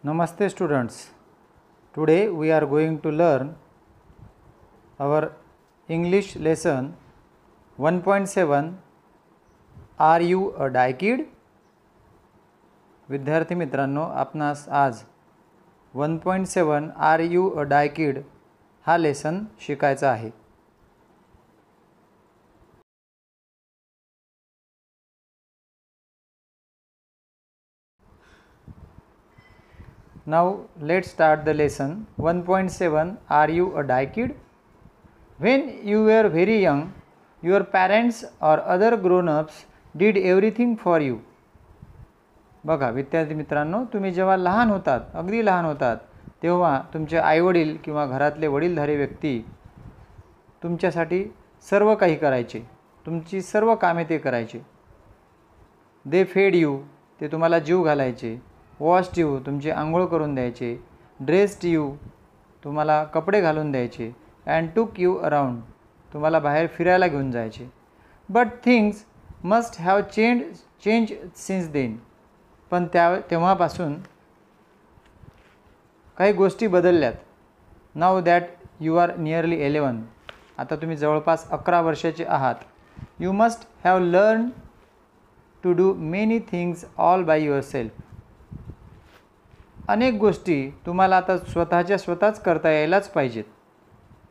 Namaste students. Today we are going to learn our English lesson 1.7. Are you a die kid? विद्यार्थी मित्रांनो, आपणास आज 1.7 Are you a die kid हा lesson शिकायचा आहे. Now let's start the lesson 1.7. Are you a die kid? When you were very young, your parents or other grown-ups did everything for you. बघा विद्यार्थी मित्रांनो, तुम्ही जेव्हा लहान होतात, अगदी लहान होतात, तेव्हा तुमचे आईवडील किंवा घरातले वडीलधारी व्यक्ती तुमच्यासाठी सर्व काही करायचे, तुमची सर्व कामे ते करायचे. दे फेड यू, ते तुम्हाला जीव घालायचे. वॉश्ड यू, तुमची आंघोळ करून द्यायचे. ड्रेस्ड यू, तुम्हाला कपडे घालून द्यायचे. अँड टूक यू अराउंड, तुम्हाला बाहेर फिरायला घेऊन जायचे. But things must have change since then, पण तेव्हापासून काही गोष्टी बदलल्यात. Now that you are nearly 11, आता तुम्ही जवळपास 11 वर्षाचे आहात. You must have learn to do many things all by yourself, अनेक गोष्टी तुम्हाला आता स्वतःच करता यायलाच पाहिजेत.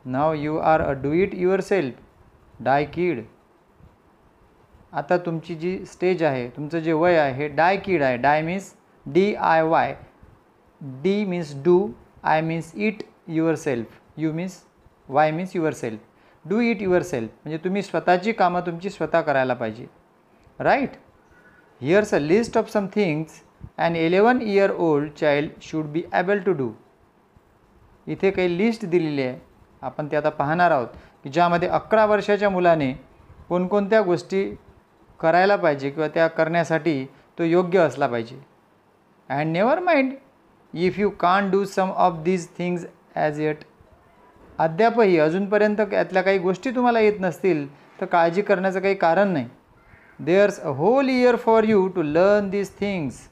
Now you are a do it yourself DIY kid. आता तुमची जी स्टेज आहे, तुमचं जे वय आहे हे डाय किड आहे. DIY means DIY, D means do, I means it yourself, you means Y means yourself. Do it yourself म्हणजे तुम्ही स्वतःची कामं तुमची स्वतः करायला पाहिजे. Right. Here's a list of some things an 11-year-old child should be able to do. इथे काही लिस्ट दिलेली आहे, आपण ते आता पाहणार आहोत की ज्यामध्ये 11 वर्षाच्या मुलाने कोणकोणत्या गोष्टी करायला पाहिजे किंवा त्या करण्यासाठी तो योग्य असला पाहिजे. And never mind if you can't do some of these things as yet. अद्यापही अजूनपर्यंत यातल्या काही गोष्टी तुम्हाला येत नसतील तर काळजी करण्याचं काही कारण नाही. There's a whole year for you to learn these things.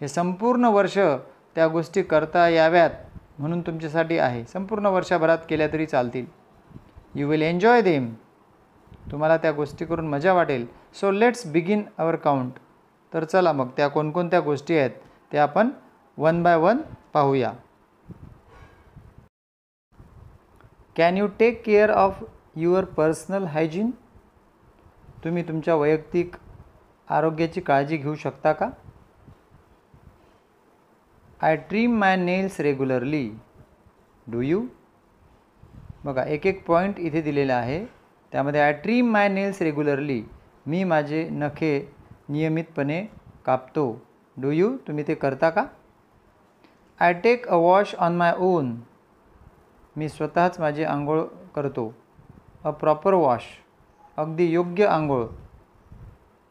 हे संपूर्ण वर्ष त्या गोष्टी करता याव्यात म्हणून तुमच्यासाठी आहे. संपूर्ण वर्षभरात केल्या तरी चालतील. यू विल एन्जॉय देम, तुम्हाला त्या गोष्टी करून मजा वाटेल. So let's begin our count. तर चला मग त्या कोणकोणत्या गोष्टी आहेत ते आपण 1 by 1 पाहूया. Can you take care of your personal hygiene. तुम्ही तुमच्या वैयक्तिक आरोग्याची काळजी घेऊ शकता का? I trim my nails regularly, do you. बघा एक एक पॉईंट इथे दिलेला आहे. त्यामध्ये I trim my nails regularly, मी माझे नखे नियमितपणे कापतो. डू यू, तुम्ही ते करता का? I take a wash on my own, मी स्वतःच माझी आंघोळ करतो. अ प्रॉपर वॉश, अगदी योग्य आंघोळ.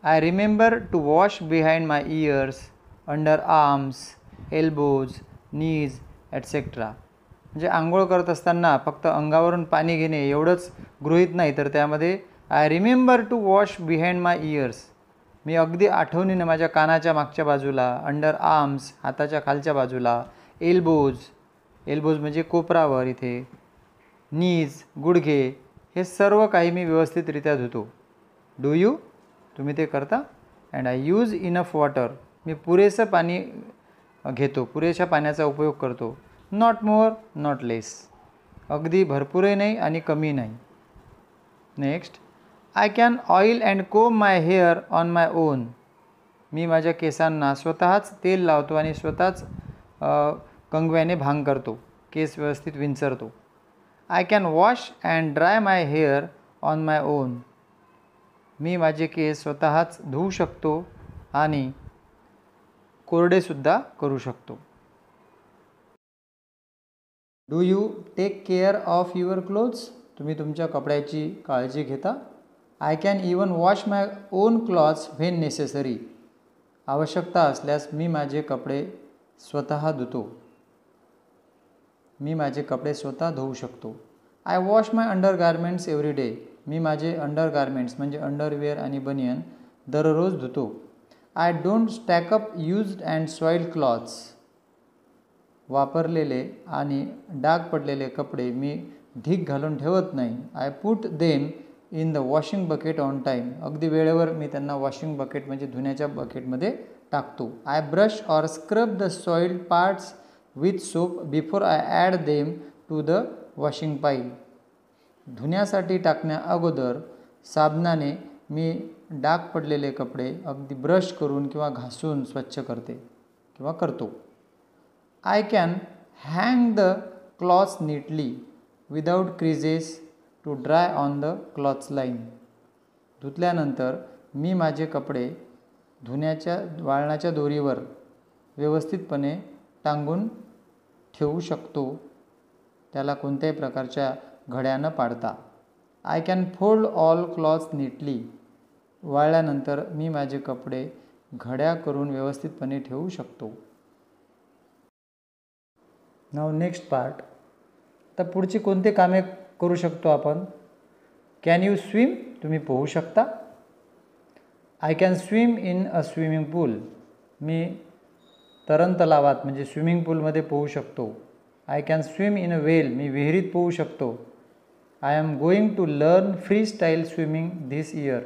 I remember to wash behind my ears, underarms, elbows, knees etcetera. म्हणजे आंघोळ करत असताना फक्त अंगावरून पाणी घेणे एवढंच गृहीत नाही, तर त्यामध्ये I remember to wash behind my ears, मी अगदी आठवणीनं माझ्या कानाच्या मागच्या बाजूला, अंडर आर्म्स हाताच्या खालच्या बाजूला, एल्बोज म्हणजे कोपरावर इथे, नीज गुडघे, हे सर्व काही मी व्यवस्थितरित्या धुतो. डू यू, तुम्ही ते करता? And I use enough water, मी पुरेसं पाणी घेतो, पुरेशा पाण्याचा उपयोग करतो. नॉट मोर नॉट लेस, अगदी भरपूरही नाही आणि कमी नाही. Next, I can oil and comb my hair on my own, मी माझ्या केसांना स्वतःच तेल लावतो आणि स्वतःच कंगव्याने भांग करतो, केस व्यवस्थित विंचरतो. I can wash and dry my hair on my own, मी माझे केस स्वतःच धुवू शकतो आणि कोरडेसुद्धा करू शकतो. Do you take care of your clothes, तुम्ही तुमच्या कपड्याची काळजी घेता? I can even wash my own clothes when necessary, आवश्यकता असल्यास मी माझे कपडे स्वतः धुतो, मी माझे कपडे स्वतः धुवू शकतो. I wash my undergarments every day, मी माझे अंडर गार्मेंट्स म्हणजे अंडरवेअर आणि बनियन दररोज धुतो. I don't stack up used and soiled clothes, वापरलेले आणि डाग पडलेले कपडे मी ढीग घालून ठेवत नाही. I put them in the washing bucket on time. अगदी वेळेवर मी त्यांना वॉशिंग बकेट म्हणजे धुण्याच्या बकेटमध्ये टाकतो. I brush or scrub the soiled parts with soap before I add them to the washing pile. धुण्यासाठी टाकण्या अगोदर साबणाने मी डाग पडलेले कपडे अगदी ब्रश करून किंवा घासून स्वच्छ करतो. I can hang the clothes neatly without creases to dry on the clothes line. धुतल्यानंतर मी माझे कपडे वाळण्याच्या दोरीवर व्यवस्थितपणे टांगून ठेवू शकतो, त्याला कोणत्याही प्रकारच्या घड्या न पाडता. I can fold all clothes neatly. वाळल्यानंतर मी माझे कपडे घड्या करून व्यवस्थितपणे ठेवू शकतो. Now next part. आता पुढची कोणते कामे करू शकतो आपण? Can you swim? तुम्ही पोहू शकता. I can swim in a swimming pool. मी तरण तलावात म्हणजे स्विमिंग पूलमध्ये पोहू शकतो. I can swim in a well. मी विहिरीत पोहू शकतो. I am going to learn freestyle swimming this year.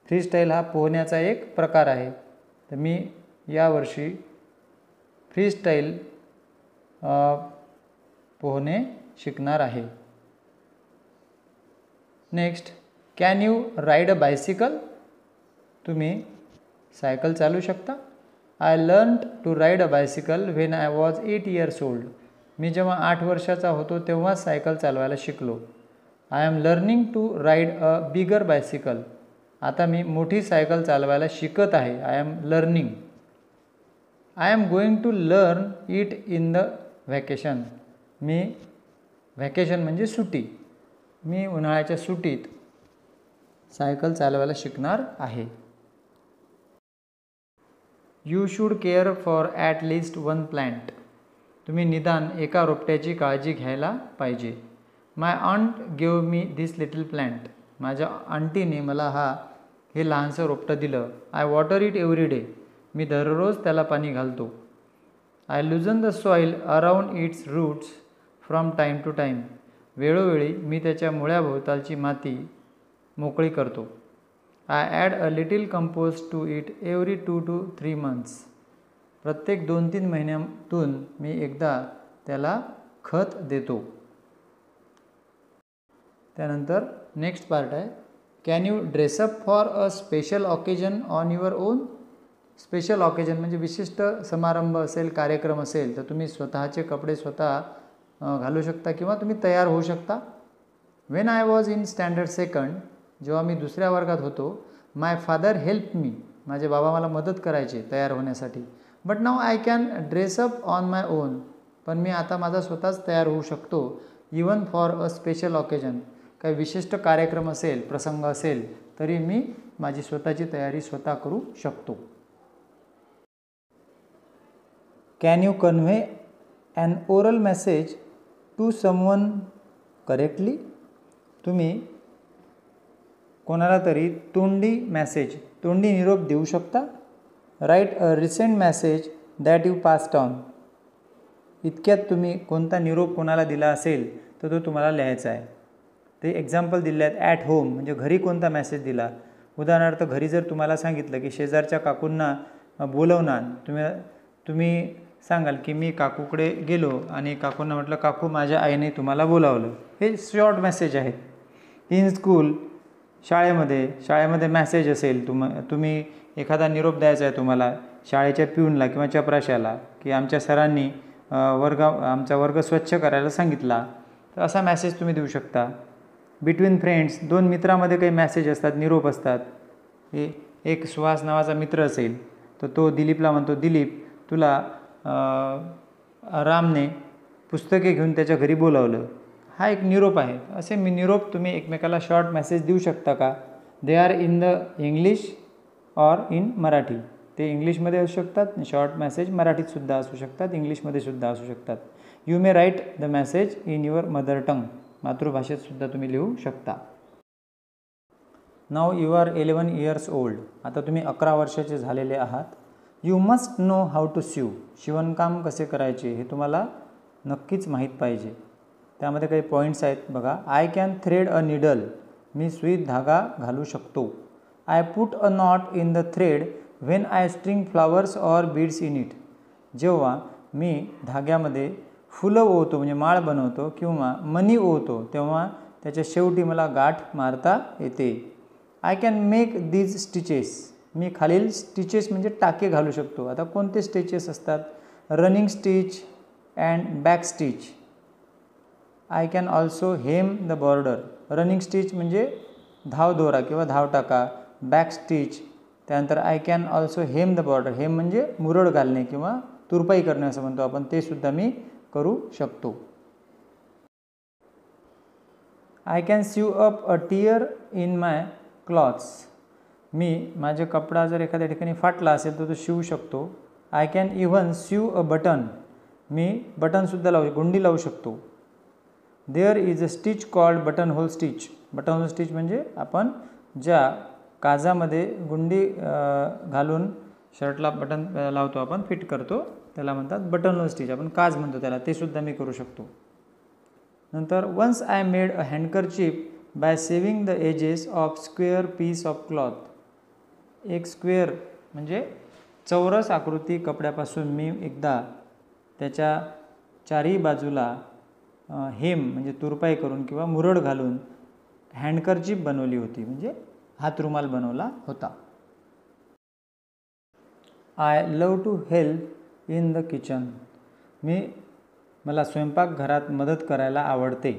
Free style हा पोहण्याचा एक प्रकार आहे, तर मी यावर्षी फ्री स्टाईल पोहणे शिकणार आहे. Next, can you ride a bicycle? तुम्ही सायकल चालू शकता. I learned to ride a bicycle when I was 8 years old. मी जेव्हा 8 वर्षाचा होतो तेव्हा सायकल चालवायला शिकलो. I am learning to ride a bigger bicycle. आता मी मोठी सायकल चालवायला शिकत आहे. I am learning. I am going to learn it in the vacation. मी व्हॅकेशन म्हणजे सुट्टी. मी उन्हाळ्याच्या सुट्टीत सायकल चालवायला शिकणार आहे. You should care for at least one plant. तुम्ही निदान एका रोपट्याची काळजी घ्यायला पाहिजे. My aunt give me this little plant. माझ्या आंटीने मला हे लहानसं रोपटं दिलं. I water it every day. मी दररोज त्याला पाणी घालतो. I loosen the soil around its roots from time to time. वेळोवेळी मी त्याच्या मुळ्याभोवतालची माती मोकळी करतो. I add a little compost to it every 2 to 3 months. प्रत्येक 2-3 महिन्यातून मी एकदा त्याला खत देतो. त्यानंतर नेक्स्ट पार्ट आहे, can you dress up for a special occasion on your on. Special occasion म्हणजे विशिष्ट समारंभ असेल, कार्यक्रम असेल, तर तुम्ही स्वतःचे कपडे स्वतः घालू शकता किंवा तुम्ही तयार होऊ शकता. When I was in standard 2nd, जेव्हा मी 2ऱ्या वर्गात होतो, माय फादर हेल्प मी. माझे बाबा मला मदत करायचे तयार होण्यासाठी. But now I can dress up on my on. पण मी आता माझा स्वतःच तयार होऊ शकतो. Even for a special occasion. काही विशिष्ट कार्यक्रम असेल, प्रसंग असेल, तरी मी माझी स्वतःची तयारी स्वतः करू शकतो. Can you convey an oral message to someone correctly. तुम्ही कोणाला तरी तोंडी निरोप देऊ शकता. Write a recent message that you passed on. इतक्यात तुम्ही कोणता निरोप कोणाला दिला असेल तर तो तुम्हाला लिहायचा आहे. ते एक्झाम्पल दिले आहेत. ॲट होम म्हणजे घरी कोणता मेसेज दिला. उदाहरणार्थ, घरी जर तुम्हाला सांगितलं की शेजारच्या काकूंना बोलवणार, तुम्ही सांगाल की मी काकूकडे गेलो आणि काकूंना म्हटलं, काकू माझ्या आईने तुम्हाला बोलावलं. हे शॉर्ट मेसेज आहेत. इन स्कूल, शाळेमध्ये मेसेज असेल, तुम्ही एखादा निरोप द्यायचा आहे तुम्हाला शाळेच्या पिऊनला किंवा चपराशाला की आमच्या सरांनी आमचा वर्ग स्वच्छ करायला सांगितला, तर असा मेसेज तुम्ही देऊ शकता. बिटवीन फ्रेंड्स, 2 मित्रामध्ये काही मेसेज असतात, निरोप असतात. एक सुहास नावाचा मित्र असेल तर तो दिलीपला म्हणतो, दिलीप तुला रामने पुस्तके घेऊन त्याच्या घरी बोलावलं. हा एक निरोप आहे. असे निरोप तुम्ही एकमेकाला शॉर्ट मेसेज देऊ शकता का? They are in the English or in Marathi. ते इंग्लिशमध्ये असू शकतात. शॉर्ट मेसेज मराठीतसुद्धा असू शकतात, इंग्लिशमध्ये सुद्धा असू शकतात. You may write the message in your mother tongue. मातृभाषेतसुद्धा तुम्ही लिहू शकता. Now you are 11 years old. आता तुम्ही 11 वर्षाचे झालेले आहात. You must know how to sew. शिवणकाम कसे करायचे हे तुम्हाला नक्कीच माहीत पाहिजे. त्यामध्ये काही पॉईंट्स आहेत बघा. I can thread a needle. मी सुईत धागा घालू शकतो. I put a knot in the thread when I string flowers or beads in it. जेव्हा मी धाग्यामध्ये फुलं ओवतो म्हणजे माळ बनवतो किंवा मणी ओवतो तेव्हा त्याच्या शेवटी मला गाठ मारता येते. I can make these stitches. मी खालील स्टिचेस म्हणजे टाके घालू शकतो. आता कोणते स्टिचेस असतात? Running stitch and back stitch. I can also hem the border. Running stitch म्हणजे धाव दोरा किंवा धाव टाका. Back stitch. त्यानंतर I can also hem the border. Hem म्हणजे मुरड घालणे किंवा तुरपाई करणे असं म्हणतो आपण, ते सुद्धा मी करू शकतो. I can sew up a tear in my clothes. मी माझे कपडा जर एखाद्या ठिकाणी फाटला असेल तर तो शिवू शकतो. I can even sew a button. मी बटनसुद्धा गुंडी लावू शकतो. There is a stitch called button hole stitch. Button hole stitch म्हणजे आपण ज्या काजामध्ये गुंडी घालून शर्टला बटन लावतो, आपण फिट करतो, त्याला म्हणतात बटन होल स्टिच. आपण काज म्हणतो त्याला, ते सुद्धा मी करू शकतो. नंतर once I made a handkerchief by sewing the edges of square piece of cloth. एक स्क्वेअर म्हणजे चौरस आकृती कपड्यापासून मी एकदा त्याच्या चारही बाजूला हेम म्हणजे तुरपाई करून किंवा मुरड घालून हँडकरचीफ बनवली होती, म्हणजे हातरुमाल बनवला होता. I love to help in the kitchen. मला स्वयंपाकघरात मदत करायला आवडते.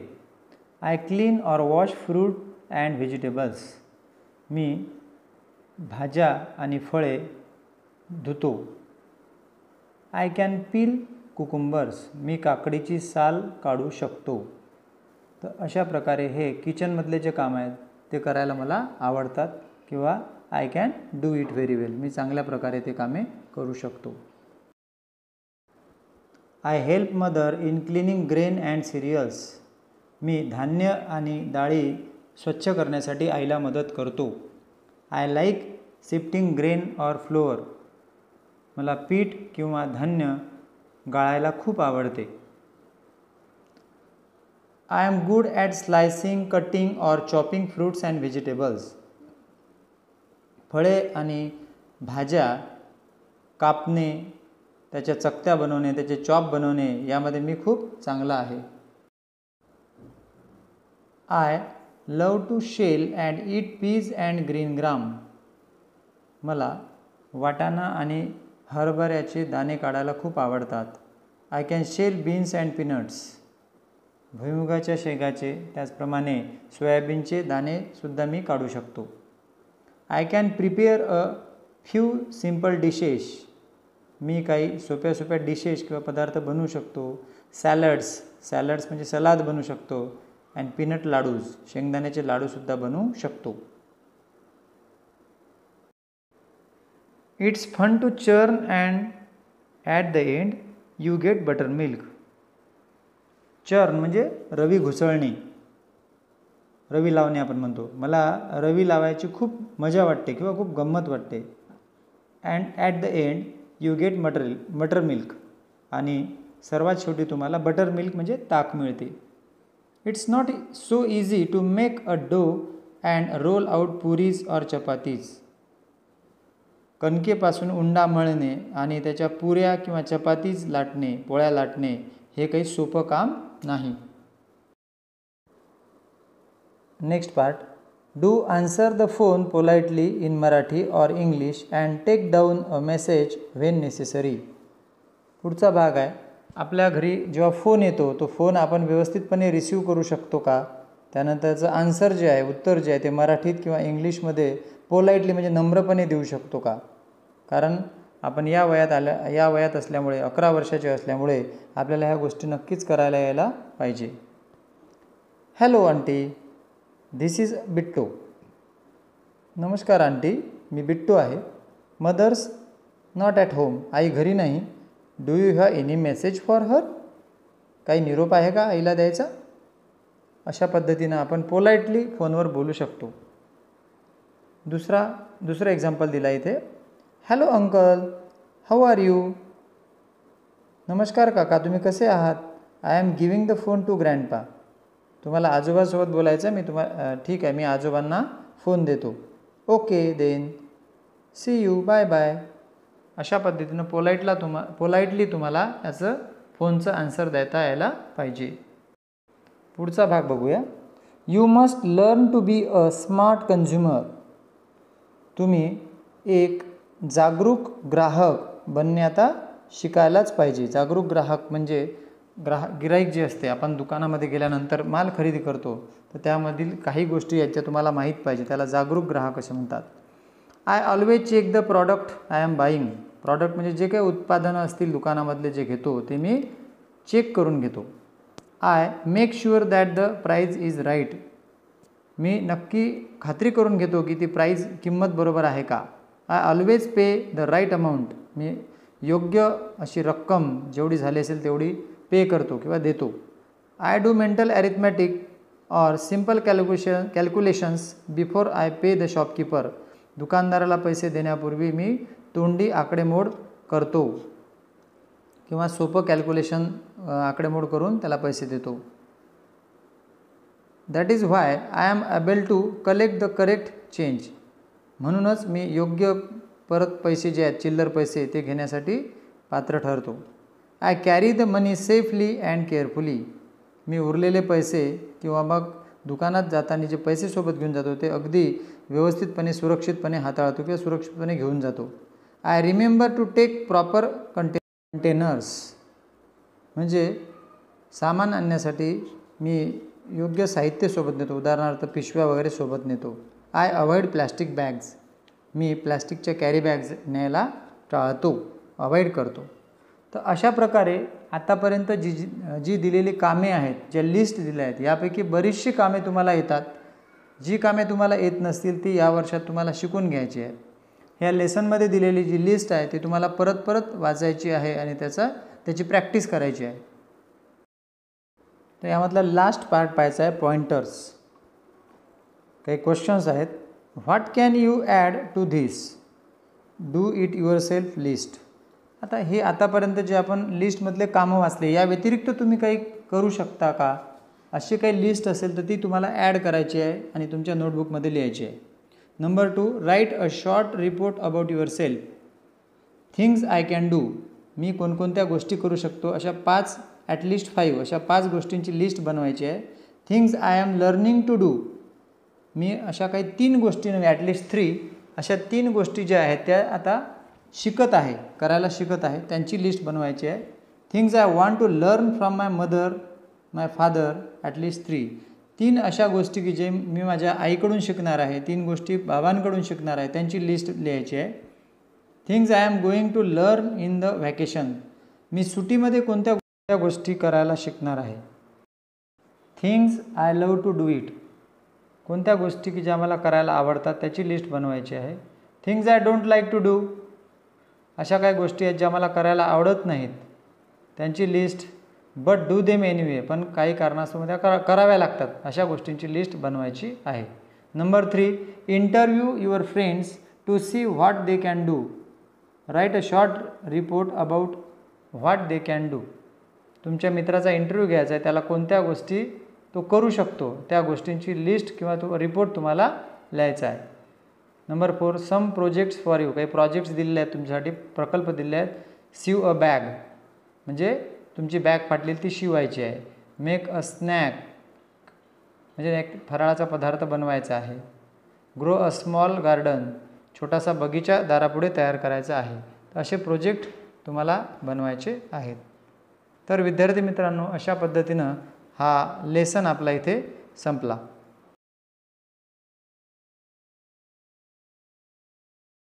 I clean or wash fruit and vegetables. मी भाज्या आणि फळे धुतो. I can peel cucumbers. मी काकडीची साल काढू शकतो. तर अशा प्रकारे हे किचनमधले जे काम आहेत ते करायला मला आवडतात किंवा I can do it very well. मी चांगल्या प्रकारे ते कामे करू शकतो. I help mother in cleaning grain and cereals. मी धान्य आणि डाळी स्वच्छ करण्यासाठी आईला मदत करतो. I like sifting grain or flour. मला पीठ किंवा धान्य गाळायला खूप आवडते. I am good at slicing, cutting or chopping fruits and vegetables. फळे आणि भाज्या कापणे, त्याच्या चकत्या बनवणे, त्याचे चॉप बनवणे यामध्ये मी खूप चांगला आहे. I love to shell and eat peas and green gram. मला वाटाणा आणि हरभऱ्याचे दाणे काढायला खूप आवडतात. I can shell beans and peanuts. भुईमुगाच्या शेंगाचे त्याचप्रमाणे सोयाबीनचे दाणेसुद्धा मी काढू शकतो. I can prepare a few simple dishes. मी काही सोप्या सोप्या डिशेस किंवा पदार्थ बनवू शकतो. सॅलड्स म्हणजे सलाद बनवू शकतो. अँड पीनट लाडूज, शेंगदाण्याचे लाडूसुद्धा बनवू शकतो. It's fun to churn and at the end you get butter milk. Churn म्हणजे रवी घुसळणे, रवी लावणे आपण म्हणतो. मला रवी लावायची खूप मजा वाटते किंवा खूप गंमत वाटते. And at the end you get butter milk. आणि सर्वात शेवटी तुम्हाला बटर मिल्क म्हणजे ताक मिळते. It's not so easy to make a dough and roll out puris or chapatis. कणकेपासून उंडा मळणे आणि त्याच्या पुऱ्या किंवा चपातीज लाटणे, पोळ्या लाटणे हे काही सोपं काम नाही. Next part. Do answer the phone politely in Marathi or English and take down a message when necessary. पुढचा भाग आहे. आपल्या घरी जेव्हा फोन येतो तो फोन आपण व्यवस्थितपणे रिसीव करू शकतो का? त्यानंतरचं आन्सर जे आहे, उत्तर जे आहे ते मराठीत किंवा इंग्लिशमध्ये पोलाइटली म्हणजे नम्रपणे देऊ शकतो का? कारण आपण या वयात असल्यामुळे 11 वर्षाचे असल्यामुळे आपल्याला ह्या गोष्टी नक्कीच करायला यायला पाहिजे. Hello aunty, this is Bittu. नमस्कार आंटी, मी बिट्टू आहे. Mother's not at home. आई घरी नाही. Do you have any message for her. काही निरोप आहे का आईला द्यायचा? अशा पद्धतीनं आपण पोलाइटली फोनवर बोलू शकतो. दुसरं एक्झाम्पल दिला इथे. Hello uncle, how are you. नमस्कार काका, तुम्ही कसे आहात. I am giving the phone to grandpa. तुम्हाला आजोबासोबत बोलायचं, मी ठीक आहे, मी आजोबांना फोन देतो. Okay then, see you, bye bye. अशा पद्धतीनं पोलाइटली तुम्हाला याचं फोनचं आन्सर देता यायला पाहिजे. पुढचा भाग बघूया. You must learn to be a smart consumer. तुम्ही एक जागरूक ग्राहक बनणे आता शिकायलाच पाहिजे. जागरूक ग्राहक म्हणजे गिराईक जे असते, आपण दुकानामध्ये गेल्यानंतर माल खरेदी करतो, तर त्यामधील काही गोष्टी आहेत त्या तुम्हाला माहीत पाहिजे, त्याला जागरूक ग्राहक असे म्हणतात. I always check the product I am buying. Product म्हणजे जे काही उत्पादनं असतील दुकानामधले जे घेतो ते मी चेक करून घेतो. I make sure that the price is right. मी नक्की खात्री करून घेतो की ती किंमत बरोबर आहे का. I always pay the right amount. मी योग्य अशी रक्कम जेवढी झाली असेल तेवढी पे करतो किंवा देतो. I do mental arithmetic or simple calculations before I pay the shopkeeper. दुकानदाराला पैसे देण्यापूर्वी मी तोंडी आकडेमोड करतो किंवा सोपं कॅल्क्युलेशन आकडेमोड करून त्याला पैसे देतो. That is why I am able to collect the correct change. म्हणूनच मी योग्य परत पैसे जे आहेत, चिल्लर पैसे, ते घेण्यासाठी पात्र ठरतो. I carry the money safely and carefully. मी उरलेले पैसे किंवा मग दुकानात जाताना जे पैसे सोबत घेऊन जातो ते अगदी व्यवस्थितपणे सुरक्षितपणे हाताळतो किंवा सुरक्षितपणे घेऊन जातो. I remember to take proper containers. म्हणजे सामान आणण्यासाठी मी योग्य साहित्य सोबत नेतो, उदाहरणार्थ पिशव्या वगैरे सोबत नेतो. I avoid plastic bags. मी प्लॅस्टिकच्या कॅरी बॅग्स न्यायला टाळतो, अवॉइड करतो. तर अशा प्रकारे आतापर्यंत जी दिलेली कामे आहेत, ज्या लिस्ट दिल्या आहेत, यापैकी बरीचशी कामे तुम्हाला येतात. जी कामे तुम्हाला येत नसतील ती या वर्षात तुम्हाला शिकून घ्यायची आहे. ह्या लेसनमध्ये दिलेली जी लिस्ट आहे ती तुम्हाला परत परत वाचायची आहे आणि त्याची प्रॅक्टिस करायची आहे. तर यामधला लास्ट पार्ट पाहायचा आहे, पॉइंटर्स. काही क्वेश्चन्स आहेत. What can you add to this do it yourself list. आता हे आतापर्यंत जे आपण लिस्टमधले कामं वाचले, या व्यतिरिक्त तुम्ही काही करू शकता का, अशी काही लिस्ट असेल तर ती तुम्हाला ॲड करायची आहे आणि तुमच्या नोटबुकमध्ये लिहायची आहे. Number 2, write a short report about yourself. Things I can do. मी कोणकोणत्या गोष्टी करू शकतो, अशा 5 ॲटलिस्ट 5 अशा 5 गोष्टींची लिस्ट बनवायची आहे. Things I am learning to do. मी अशा काही 3 गोष्टी, ॲटलिस्ट 3 अशा 3 गोष्टी ज्या आहेत त्या आता करायला शिकत आहे, त्यांची लिस्ट बनवायची आहे. Things I want to learn from my mother, my father, at least 3 अशा गोष्टी की जे मी माझ्या आईकडून शिकणार आहे, 3 गोष्टी बाबांकडून शिकणार आहे, त्यांची लिस्ट लिहायची आहे. Things I am going to learn in the vacation. मी सुट्टीमध्ये कोणत्या गोष्टी करायला शिकणार आहे. Things I love to do it. कोणत्या गोष्टी की ज्या मला करायला आवडतात त्याची लिस्ट बनवायची आहे. Things I don't like to do. अशा काही गोष्टी आहेत ज्या मला करायला आवडत नाहीत, त्यांची list. But do them anyway. पण काही कारणास्तव त्या कराव्या लागतात, अशा गोष्टींची लिस्ट बनवायची आहे. Number 3, interview your friends to see what they can do. Write a short report about what they can do. तुमच्या मित्राचा इंटरव्ह्यू घ्यायचा आहे, त्याला कोणत्या गोष्टी तो करू शकतो त्या गोष्टींची लिस्ट किंवा तो रिपोर्ट तुम्हाला लिहायचा आहे. Number 4, some projects for you. काही प्रोजेक्ट्स दिलेले आहेत तुमच्यासाठी, प्रकल्प दिले आहेत. सीव अ बॅग म्हणजे तुमची बॅग फाटलेली ती शिवायची आहे. मेक अ स्नॅक म्हणजे एक फराळाचा पदार्थ बनवायचा आहे. Grow a small garden. छोटासा बगीचा दारापुढे तयार करायचा आहे. तर असे प्रोजेक्ट तुम्हाला बनवायचे आहेत. तर विद्यार्थी मित्रांनो, अशा पद्धतीनं हा लेसन आपला इथे संपला.